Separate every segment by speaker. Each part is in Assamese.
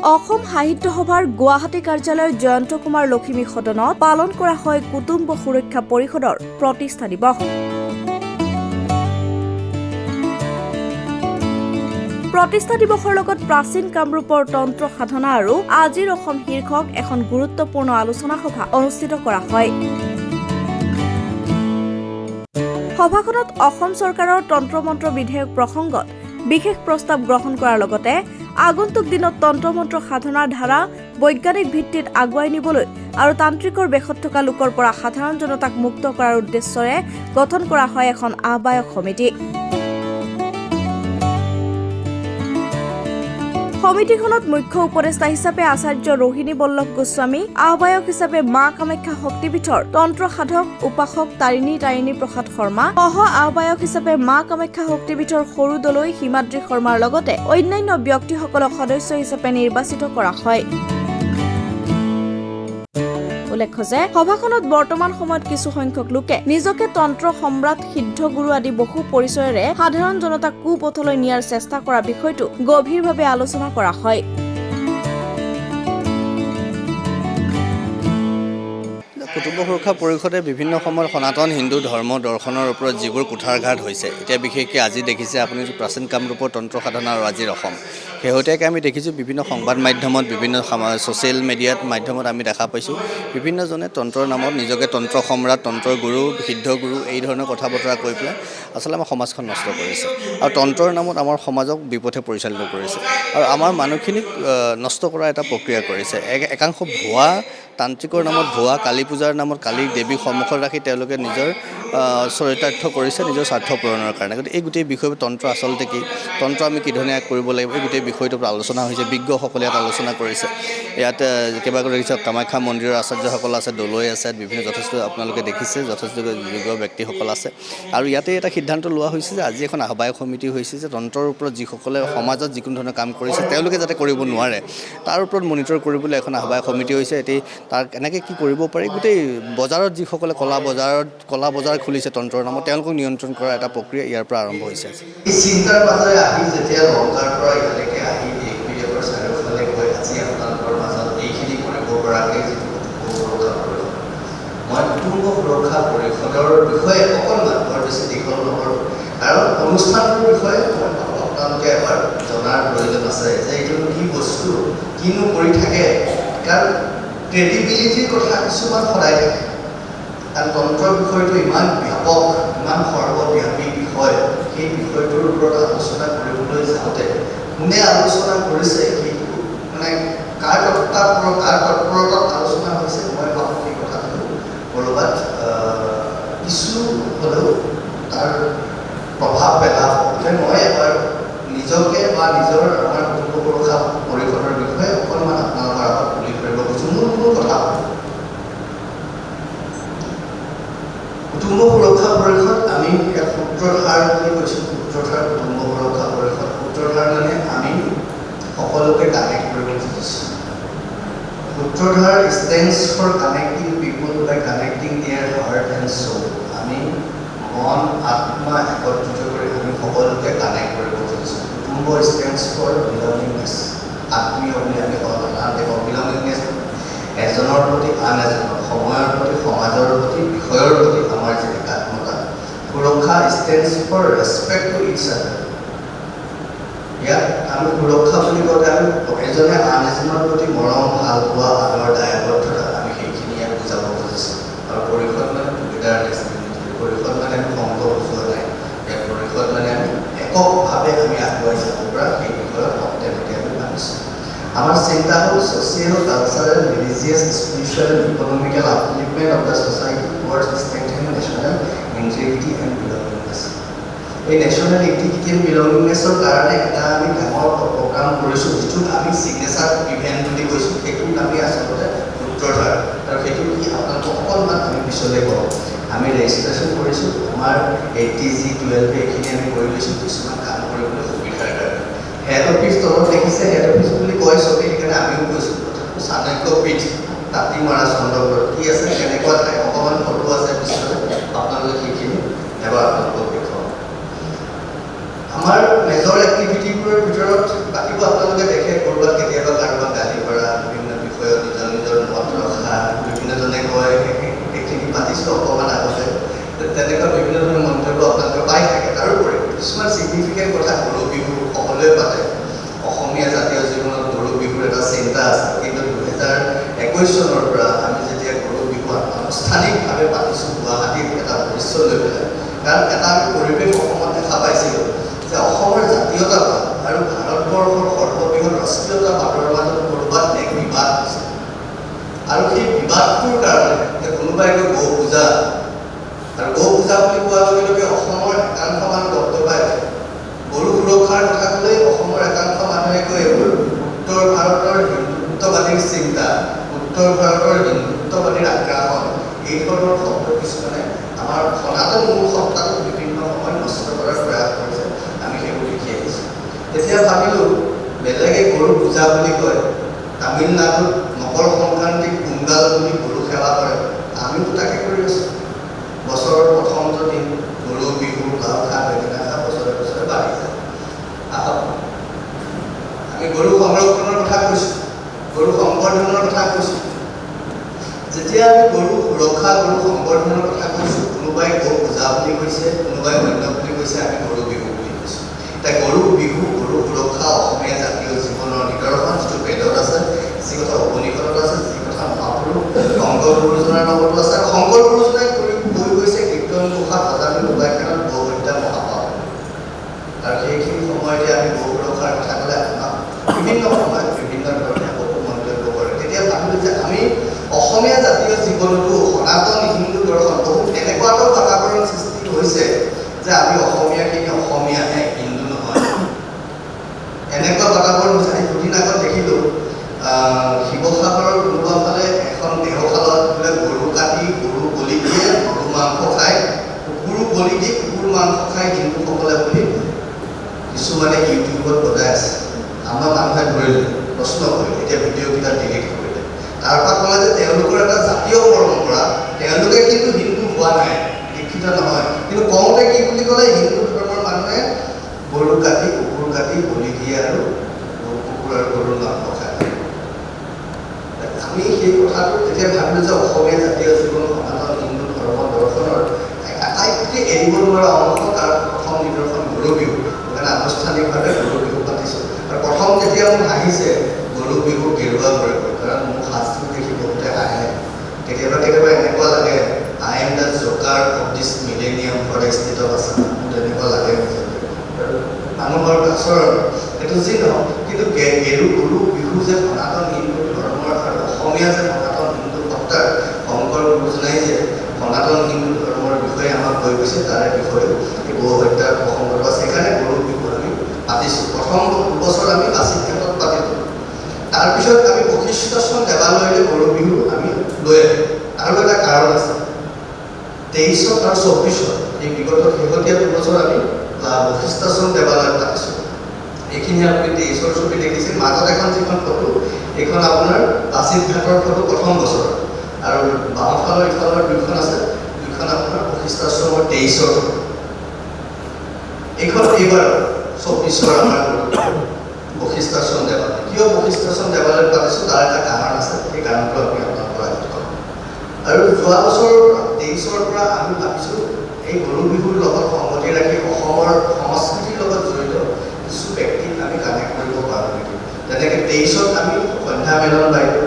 Speaker 1: অসম সাহিত্য সভাৰ গুৱাহাটী কাৰ্যালয়ৰ জয়ন্ত কুমাৰ লখিমী সদনত পালন কৰা হয় কুটুম্ব সুৰক্ষা পৰিষদৰ প্ৰতিষ্ঠা দিৱস। প্ৰতিষ্ঠা দিৱসৰ লগত প্ৰাচীন কামৰূপৰ তন্ত্ৰ সাধনা আৰু আজিৰ অসম শীৰ্ষক এখন গুৰুত্বপূৰ্ণ আলোচনা সভা অনুষ্ঠিত কৰা হয়। সভাখনত অসম চৰকাৰৰ তন্ত্ৰ মন্ত্ৰ বিধেয়ক প্ৰসংগত বিশেষ প্ৰস্তাৱ গ্ৰহণ কৰাৰ লগতে আগন্তুক দিনত তন্ত্ৰ মন্ত্ৰ সাধনাৰ ধাৰা বৈজ্ঞানিক ভিত্তিত আগুৱাই নিবলৈ আৰু তান্ত্ৰিকৰ বেশত থকা লোকৰ পৰা সাধাৰণ জনতাক মুক্ত কৰাৰ উদ্দেশ্যৰে গঠন কৰা হয় এখন আহ্বায়ক সমিতি। সমিতিখনত মুখ্য উপদেষ্টা হিচাপে আচাৰ্য ৰোহিণী বল্লভ গোস্বামী, আহ্বায়ক হিচাপে মা কামাখ্যা শক্তিপীঠৰ তন্ত্ৰ সাধক উপাসক তাৰিণী প্ৰসাদ শৰ্মা, সহ আহ্বায়ক হিচাপে মা কামাখ্যা শক্তিপীঠৰ সৰু দলৈ হিমাদ্ৰী শৰ্মাৰ লগতে অন্যান্য ব্যক্তিসকলক সদস্য হিচাপে নিৰ্বাচিত কৰা হয়। উল্লেখ্য যে সভাখনত বৰ্তমান সময়ত কিছু সংখ্যক লোকে নিজকে তন্ত্ৰ সম্ৰাট, সিদ্ধ গুৰু আদি বহু পৰিচয়েৰে সাধাৰণ জনতাক কুপথলৈ নিয়াৰ চেষ্টা কৰা বিষয়টো গভীৰভাৱে আলোচনা কৰা হয়।
Speaker 2: কুটুম্ব সুৰক্ষা পৰিষদে বিভিন্ন সময়ত সনাতন হিন্দু ধৰ্ম দৰ্শনৰ ওপৰত যিবোৰ কুঠাৰঘাত হৈছে, এতিয়া বিশেষকৈ আজি দেখিছে আপুনি প্ৰাচীন কামৰূপৰ তন্ত্ৰ সাধনা আৰু আজিৰ অসম, শেহতীয়াকৈ আমি দেখিছোঁ বিভিন্ন সংবাদ মাধ্যমত, বিভিন্ন ছ'চিয়েল মিডিয়াত মাধ্যমত আমি দেখা পাইছোঁ বিভিন্নজনে তন্ত্ৰৰ নামত নিজকে তন্ত্ৰ সম্ৰাট, তন্ত্ৰৰ গুৰু, সিদ্ধ গুৰু এই ধৰণৰ কথা বতৰা কৈ পেলাই আচলতে আমাৰ সমাজখন নষ্ট কৰিছে আৰু তন্ত্ৰৰ নামত আমাৰ সমাজক বিপথে পৰিচালিত কৰিছে আৰু আমাৰ মানুহখিনিক নষ্ট কৰাৰ এটা প্ৰক্ৰিয়া কৰিছে। একাংশ ভুৱা তান্ত্ৰিকৰ নামত, ভুৱা কালী পূজাৰ নামত কালী দেৱীক সন্মুখত ৰাখি তেওঁলোকে নিজৰ চৰিতাৰ্থ কৰিছে নিজৰ স্বাৰ্থ পূৰণৰ কাৰণে। গতিকে এই গোটেই বিষয়বোৰ তন্ত্ৰ আচলতে কি, তন্ত্ৰ আমি কি ধৰণে কৰিব লাগিব, এই গোটেই বিষয়টোৰ পৰা আলোচনা হৈছে। বিজ্ঞসকলে ইয়াত আলোচনা কৰিছে। ইয়াত কেইবাগৰাকী দেখিছে কামাখ্যা মন্দিৰৰ আচাৰ্যসকল আছে, দলৈ আছে, বিভিন্ন যথেষ্ট আপোনালোকে দেখিছে যথেষ্ট যোগ্য ব্যক্তিসকল আছে আৰু ইয়াতে এটা সিদ্ধান্ত লোৱা হৈছে যে আজি এখন আহ্বায়ক সমিতি হৈছে যে তন্ত্ৰৰ ওপৰত যিসকলে সমাজত যিকোনো ধৰণৰ কাম কৰিছে তেওঁলোকে যাতে কৰিব নোৱাৰে তাৰ ওপৰত মনিটৰ কৰিবলৈ এখন আহ্বায়ক সমিতি হৈছে। এতিয়া তাৰ কেনেকৈ কি কৰিব পাৰি, গোটেই বজাৰত যিসকলে কলা বজাৰ খুলিছে তন্ত্ৰৰ নামত তেওঁলোকক নিয়ন্ত্ৰণ কৰা এটা প্ৰক্ৰিয়া ইয়াৰ পৰা আৰম্ভ হৈছে।
Speaker 3: এই চিন্তাৰ মাজেৰে আহি যেতিয়া লংকাৰ পৰা ইয়ালৈকে আহি দেশ বিদেশৰ চাৰিওফালে গৈ আজি আপোনালোকৰ মাজত এইখিনি কৰিব পৰাকৈ যিটো সুৰক্ষা পৰিষদ, মই কুটুম্ব সুৰক্ষা পৰিষদৰ বিষয়ে অকণমান বৰ বেছি দীঘল নকৰোঁ, কাৰণ অনুষ্ঠানটোৰ বিষয়ে মই আপোনালোকে এবাৰ জনাৰ প্ৰয়োজন আছে যে এইটো কি বস্তু, কিনো কৰি থাকে, কাৰণ ক্ৰেডিবিলিটিৰ কথা কিছুমান সদায় থাকে। কাৰণ তন্ত্ৰৰ বিষয়টো ইমান ব্যাপক, ইমান সৰ্বব্যাপী বিষয়, সেই বিষয়টোৰ ওপৰত আলোচনা কৰিবলৈ যাওঁতে কোনে আলোচনা কৰিছে, সেইটো মানে কাৰ তৎপৰতাত আলোচনা হৈছে, মই ভাবোঁ সেই কথাটো ক'ৰবাত কিছু হ'লেও তাৰ প্ৰভাৱ পেলাব। মই এবাৰ নিজকে বা নিজৰ আমাৰ কুটুম্ব সুৰক্ষা পৰিষদৰ বিষয়ে অকণমান আপোনালোকৰ আগত তুলি ধৰিব খুজিছোঁ। মোৰ কথা কুটুম্ব সুৰক্ষা পৰিষদ, আমি ইয়াত সূত্ৰধাৰ বুলি কৈছোঁ। সূত্ৰধাৰ কুটুম্ব সুৰক্ষা পৰিষদ, সূত্ৰধাৰ মানে আমি সকলোকে কানেক্ট কৰিব খুজিছোঁ। Sutradhar stands for connecting people by connecting their heart and soul. আমি মন আত্মা একত্ৰিত কৰি আমি সকলোকে কানেক্ট কৰিব খুজিছোঁ। কুটুম্ব ষ্টেণ্ডছ ফৰ বিলংগিংনেছ, আত্মীয় বুলি আমি সাধাৰণতে কওঁ। বিলংগিংনেছ এজনৰ প্ৰতি আন এজনৰ, সময়ৰ প্ৰতি সমাজৰ প্ৰতি, বিষয়ৰ প্ৰতি আমাৰ যি একাত্মতা। সুৰক্ষা stands for respect to each other. ইয়াত আমি সুৰক্ষা বুলি কওঁতে আমি এজনে আন এজনৰ প্ৰতি মৰম, ভাল পোৱা, আদৰ, দায়বদ্ধতা আমি সেইখিনি ইয়াত বুজাব খুজিছোঁ। আৰু পৰিষদ মানে টুগেডাৰনেছ, পৰিষদ মানে আমি সংগ বুজোৱা নাই, ইয়াত পৰিষদ মানে আমি এককভাৱে আমি আগুৱাই যাব পৰা সেই বিষয়ত তেনেকৈ আমি ভাবিছোঁ। আমাৰ চিন্তা হ'ল social, cultural, religious, spiritual, economical upliftment of the society towards strengthening national integrity and belongingness. এই নেশ্যনেল ইণ্টিগ্ৰিটি এণ্ড বিলংগিংনেছৰ কাৰণে এটা আমি ডাঙৰ প্ৰগ্ৰাম কৰিছোঁ, যিটোক আমি ছিগনেচাৰ ইভেণ্ট বুলি কৈছোঁ। সেইটোত আমি আচলতে সূত্ৰধাৰ, আৰু সেইটো কি আপোনালোকক অকণমান আমি পিছলৈ কওঁ। আমি ৰেজিষ্ট্ৰেশ্যন কৰিছোঁ, আমাৰ ATG 12 এইখিনি আমি কৰি লৈছোঁ কিছুমান কাম কৰিবলৈ সুবিধাৰ কাৰণে। হেড অফিচ তলত দেখিছে, হেড অফিচ বুলি কয় চবেই, সেইকাৰণে আমিও কৈছোঁ। তথাপিও চাণক্যপীঠ, তাঁতিমাৰা, চন্দ্ৰপুৰত কি আছে, কেনেকুৱা ঠাই, অকণমান ফটো আছে পিছলৈ, আপোনালোকে সেইখিনি এবাৰ আপোনালোকক দেখুৱাম। আমাৰ মেজৰ এক্টিভিটিবোৰৰ ভিতৰত বাকীবোৰ আপোনালোকে দেখে ক'ৰবাত কেতিয়াবা কাৰোবাক চিন্তা আছে, কিন্তু 2021 চনৰ পৰা আমি যেতিয়া গৰু বিহু আনুষ্ঠানিকভাৱে পাতিছোঁ গুৱাহাটীত এটা পৰিচয় লৈ পেলাই, কাৰণ এটা আমি পৰিৱেশ অসমত দেখা পাইছিলোঁ যে অসমৰ জাতীয়তাবাদ আৰু ভাৰতবৰ্ষৰ সৰ্ববৃহৎ ৰাষ্ট্ৰীয়তাবাদৰ মাজত ক'ৰবাত এক বিবাদ হৈছে, আৰু সেই বিবাদটোৰ কাৰণে যে কোনোবাই কয় গৌ পূজা, আৰু গৌ পূজা বুলি কোৱাৰ লগে লগে অসমৰ একাংশ মানুহ দপদপাই উঠে। গৰু সুৰক্ষাৰ কথা ক'লে অসমৰ একাংশ মানুহে কয় এইবোৰ উত্তৰ ভাৰতৰ হিন্দুত্ববাদীৰ চিন্তা, উত্তৰ ভাৰতৰ হিন্দুত্ববাদীৰ আগ্ৰাসন, এই ধৰণৰ শব্দ কিছুমানে আমাৰ সনাতন মূল সত্তাটো বিভিন্ন সময়ত নষ্ট কৰাৰ প্ৰয়াস কৰিছে। আমি সেইবোৰ দেখি আহিছোঁ। তেতিয়া ভাবিলোঁ বেলেগে গৰু পূজা বুলি কয়, তামিলনাডুত মকৰ সংক্ৰান্তিক পোংগাল বুলি গৰু সেৱা কৰে, আমিও তাকে কৰি আছোঁ। বছৰৰ প্ৰথমটো দিন গৰু বিহু, লাও খা বেঙেনা খা, বছৰে বছৰে বাঢ়ি যায়। আহক আমি গৰু সংৰক্ষণৰ কথা কৈছোঁ, গৰু সংবৰ্ধনৰ কথা কৈছোঁ। যেতিয়া আমি গৰু সুৰক্ষা, গৰু সংবৰ্ধনৰ কথা কৈছোঁ, কোনোবাই গৌ পূজা বুলি কৈছে, কোনোবাই অন্য বুলি কৈছে, আমি গৰু বিহু বুলি কৈছোঁ। এতিয়া গৰু বিহু, গৰু সুৰক্ষা অসমীয়া জাতীয় জীৱনৰ নিদৰ্শন, যিটো বেদত আছে, যি কথা উপনিষদত আছে, যি কথা মহাপুৰুষ শংকৰ গুৰুজনাৰ লগতো আছে। আৰু শংকৰ গুৰুজনাই কৈ গৈছে কীৰ্তন ঘোষা সজামি উপাখ্যানত গৌ হত্যা মহাপাপ। আৰু সেইখিনি সময়তে আমি গৌ সুৰক্ষাৰ কথা ক'লে আমাক বিভিন্ন সময়ত বিভিন্ন ধৰণে মন্তব্য কৰে। তেতিয়া ভাবিলোঁ যে আমি অসমীয়া জাতীয় জীৱনতো সনাতন হিন্দু দৰ্শন বহুত এনেকুৱা এটা বাতাবৰণ সৃষ্টি হৈছে যে আমি অসমীয়াখিনি অসমীয়াহে, হিন্দু নহয়, এনেকুৱা বাতাবৰণ হৈছে। আমি দুদিন আগত দেখিলোঁ শিৱসাগৰৰ কোনোবা ফালে এখন দেওশালত বোলে গৰু কাটি গৰু বলি দিয়ে, গৰু মাংস খায়, কুকুৰো বলি দি কুকুৰ মাংস খায় হিন্দুসকলে বুলি কিছুমানে ইউটিউবত বজাই আছে। আমাৰ মানুহে ধৰিলে, প্ৰশ্ন কৰিলে, এতিয়া ভিডিঅ'কেইটা ডিলিট কৰিলে। তাৰপৰা ক'লে যে তেওঁলোকৰ এটা জাতীয় পৰম্পৰা, তেওঁলোকে কিন্তু হিন্দু হোৱা নাই, শিক্ষিত নহয়, কিন্তু কওঁতে কি বুলি ক'লে, হিন্দু ধৰ্মৰ মানুহে গৰু কাটি কুকুৰ কাটি বলি দিয়ে আৰু কুকুৰ আৰু গৰুৰ মাংস খায়। আমি সেই কথাটো তেতিয়া ভাবিলোঁ যে অসমীয়া জাতীয় জীৱন, সনাতন হিন্দু ধৰ্ম দৰ্শনৰ আটাইতকৈ এৰিব নোৱাৰা অংশ, তাৰ প্ৰথম নিদৰ্শন গৰু বিহু। সেইকাৰণে আনুষ্ঠানিকভাৱে গৰু বিহু পাতিছোঁ। আৰু প্ৰথম যেতিয়া মোক আহিছে গৰু বিহু গেৰুৱা কৰে, কাৰণ মোৰ সাজটো দেখি বহুতে হাঁহে। কেতিয়াবা এনেকুৱা লাগে I am the joker of this millennium for the state of Assam, মোৰ তেনেকুৱা লাগে মানুহৰ আচৰণ। সেইটো যি নহওক, কিন্তু গৰু বিহু যে সনাতন হিন্দু ধৰ্মৰ আৰু অসমীয়া যে সনাতন হিন্দু সত্তাৰ, শংকৰ গুৰুজনাই যে সনাতন হিন্দু ধৰ্মৰ বিষয়ে আমাক কৈ গৈছে, তাৰে বিষয়েও এই গৌ হত্যাৰ প্ৰসংগটো আছে। সেইকাৰণে গৰু বিহু আমি পাতিছোঁ। প্ৰথম দুবছৰ আমি লাচিত ঘাটত পাতিলোঁ, তাৰপিছত আমি বশিষ্ঠশ্ৰম দেৱালয়লৈ গৰু বিহু আমি লৈ আহিলোঁ। আৰু এটা কাৰণ আছে, 23 আৰু 24 এই বিগত শেহতীয়া দুবছৰ আমি বশিষ্ঠশ্ৰম দেৱালয়ত পাতিছোঁ। এইখিনি আপুনি 23 ছবি দেখিছিল। মাজত এখন যিখন ফটো, এইখন আপোনাৰ লাচিত ঘাটৰ ফটো প্ৰথম বছৰ, আৰু বাওঁফালৰ ইফালৰ দুইখন আছে, দুইখন আপোনাৰ বশিষ্ঠাশ্ৰমৰ 23 ফটো। এইখন এইবাৰ 24 আমাৰ বশিষ্ঠাশ্ৰম দেৱালয়। কিয় বশিষ্ঠাশ্ৰম দেৱালয়ত পাতিছোঁ, তাৰ এটা কাৰণ আছে, সেই কাৰণটো আমি আপোনালোকৰ আগত ক'ম। আৰু যোৱা বছৰৰ পৰা 23 পৰা আমি ভাবিছোঁ এই গৰু বিহুৰ লগত সংগতি ৰাখি অসমৰ সংস্কৃতিৰ লগত জড়িত কিছু ব্যক্তিক আমি কানেক্ট কৰিব পাৰোঁ নেকি। যেনেকৈ 23 আমি সন্ধ্যা মেলন পাইলোঁ,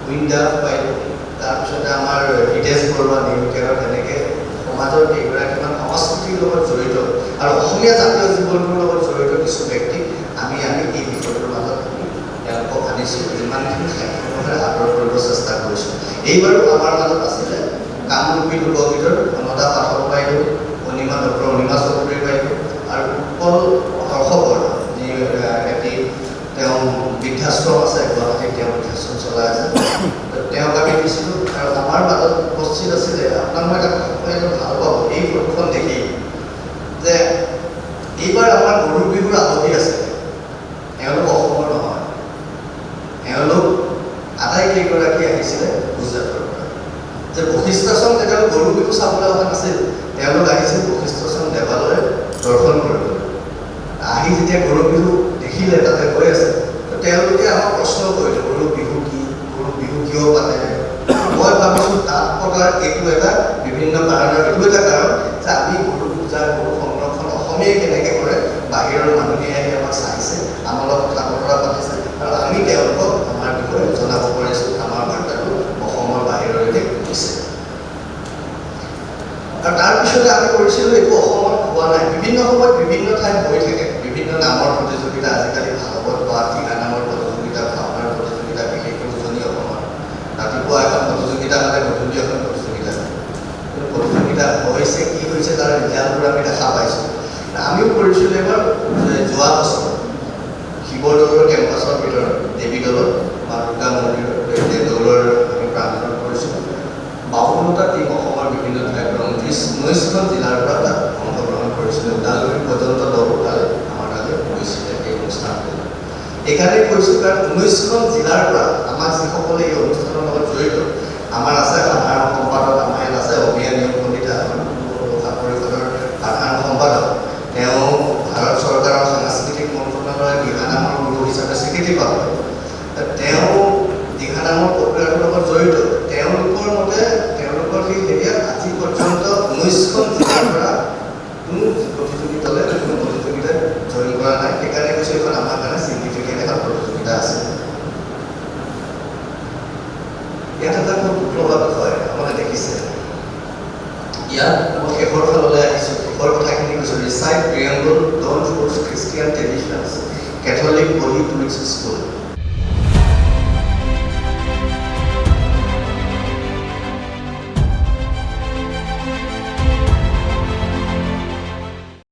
Speaker 3: উইণ্ডা পাইলোঁ, তাৰপিছতে আমাৰ হিতেশ বৰুৱা নিউকেৰত, তেনেকৈ সমাজৰ কেইগৰাকীমান সংস্কৃতিৰ লগত জড়িত আৰু অসমীয়া জাতীয় জীৱনটোৰ লগত জড়িত কিছু ব্যক্তিক আমি এই বিষয়টোৰ মাজত আমি তেওঁলোকক আনিছোঁ, যিমানখিনি সাহিত্যভাৱে আদৰ কৰিব চেষ্টা কৰিছোঁ। এইবাৰো আমাৰ মাজত আছিলে কামৰূপী লোকগীতৰ অনদা পাঠক বাইদেউ, ডক্টৰ অনিমা চৌধুৰী বাইদেউ, আৰু উৎপল হৰ্ষবৰ্ধন, যি এটি তেওঁ বৃদ্ধাশ্ৰম আছে গুৱাহাটীত, তেওঁ বৃদ্ধাশ্ৰম চলাই আছে, তেওঁক আমি দিছিলোঁ। আৰু আমাৰ মাজত উপস্থিত আছিলে, আপোনাক মই এটা কথা ভাল পাব এই ফটোখন দেখি, যে এইবাৰ আমাৰ গৰু বিহুৰ আলহী আছে, এওঁলোক অসমৰ নহয়, এওঁলোক আটাইকেইগৰাকী আহিছিলে গুজৰাটৰ পৰা। যে বশিষ্ঠাশ্ৰম যেতিয়া গৰু বিহু চাবলৈ অহা নাছিল, তেওঁলোক আহিছিল বশিষ্ঠাশ্ৰম দেৱালয় দৰ্শন কৰিবলৈ। আহি যেতিয়া গৰু বিহু দেখিলে তাতে গৈ আছে, তেওঁলোকে আমাক প্ৰশ্ন কৰিলে গৰু বিহু কি, গৰু বিহু কিয় পাতে। মই ভাবিছোঁ তাত পতাৰ এইটো এটা বিভিন্ন কাৰণৰ, এইটো এটা কাৰণ যে আমি গৰু পূজা, গৰু সংৰক্ষণ অসমীয়াই কেনেকৈ কৰে, বাহিৰৰ মানুহে আহি আমাক চাইছে, আমাৰ লগত কথা বতৰা পাতিছে, আৰু আমি তেওঁলোকক আমাৰ কৰিছিলোঁ এইটো অসমত হোৱা নাই। বিভিন্ন সময়ত বিভিন্ন ঠাইত হৈ থাকে, বিভিন্ন নামৰ প্ৰতিযোগিতা, আজিকালি ভাগৱত বা টিঙা নামৰ প্ৰতিযোগিতা, ভাওনাৰ প্ৰতিযোগিতা, বিশেষকৈ উজনি অসমত ৰাতিপুৱা এখন প্ৰতিযোগিতা হ'লে গধূলি এখন প্ৰতিযোগিতা হয়। কিন্তু প্ৰতিযোগিতা হৈছে কি হৈছে তাৰ ৰিজাল্টবোৰ আমি দেখা পাইছোঁ। আমিও কৰিছিলোঁ এবাৰ যোৱা বছৰ শিৱদৌলৰ কেম্পাছৰ ভিতৰত দেৱীদৌলত মা দুৰ্গা মন্দিৰৰ দৌলৰ আমি প্ৰাংগণত কৰিছিলোঁ। 52টা টীম অসমৰ বিভিন্ন ঠাইৰ পৰা 19খন জিলাৰ পৰা তাত অংশগ্ৰহণ কৰিছিলে। ওদালগুৰি পৰ্যন্ত দল তালৈ আমাৰ তালৈ গৈছিলে এই অনুষ্ঠানটো। এইকাৰণেই কৈছোঁ কাৰণ 19খন জিলাৰ পৰা আমাক যিসকলে এই অনুষ্ঠানৰ লগত জড়িত, আমাৰ আছে সাধাৰণ সম্পাদক, আমাৰ ইয়াত আছে অভিয়া নিয়োগ কমিটি, সুৰক্ষা পৰিষদৰ সাধাৰণ সম্পাদক, তেওঁ ভাৰত চৰকাৰৰ সাংস্কৃতিক মন্ত্ৰণালয়ৰ দিহানামৰ গুৰু হিচাপে স্বীকৃতি পাব। তেওঁ দিহানামৰ প্ৰক্ৰিয়াটোৰ লগত জড়িত। তেওঁলোকৰ মতে তেওঁলোকৰ সেই হেৰিয়াত আজি পৰ্যন্ত 19খন জিলাৰ পৰা কোনো প্ৰতিযোগিতালৈ কোনো প্ৰতিযোগিতাত জইন কৰা নাই। সেইকাৰণে কৈছোঁ এইখন আমাৰ কাৰণে চিগনিফিকেণ্ট এখন প্ৰতিযোগিতা আছে। ইয়াত এটা খুব প্ৰভাৱ বিষয় আপোনালোকে দেখিছে। ইয়াত মই শেষৰ ফাললৈ আহিছোঁ, শেষৰ কথাখিনি কৈছোঁ। Recite preamble, don't force Christian traditions, Catholic body to its school.